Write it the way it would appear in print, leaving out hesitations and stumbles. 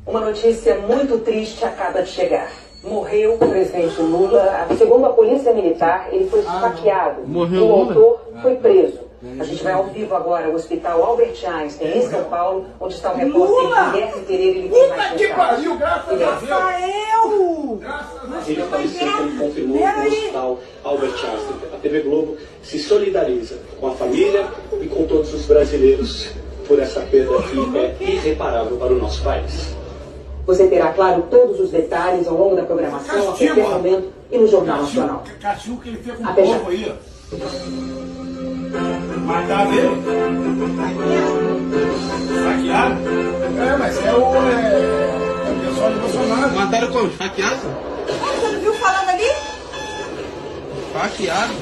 Uma notícia muito triste acaba de chegar. Morreu o presidente Lula. Segundo a polícia militar, ele foi esfaqueado. Morreu o Lula? autor foi preso. A gente vai ao vivo agora ao Hospital Albert Einstein, em São Paulo, onde está o repórter Guilherme Pereira. Ele tem mais que pariu, graças a Deus! Ele faleceu, como confirmou no Hospital Albert Einstein. A TV Globo se solidariza com a família e com todos os brasileiros por essa perda que é irreparável para o nosso país. Você terá, claro, todos os detalhes ao longo da programação, a qualquer momento e no Jornal Nacional. Castigo que ele fez com o Até já. povo aí, ó. Mataram ele? Saquearam? É, mas é o pessoal de Bolsonaro. Mataram como? Hackeado? Você não viu falando ali? Hackeado?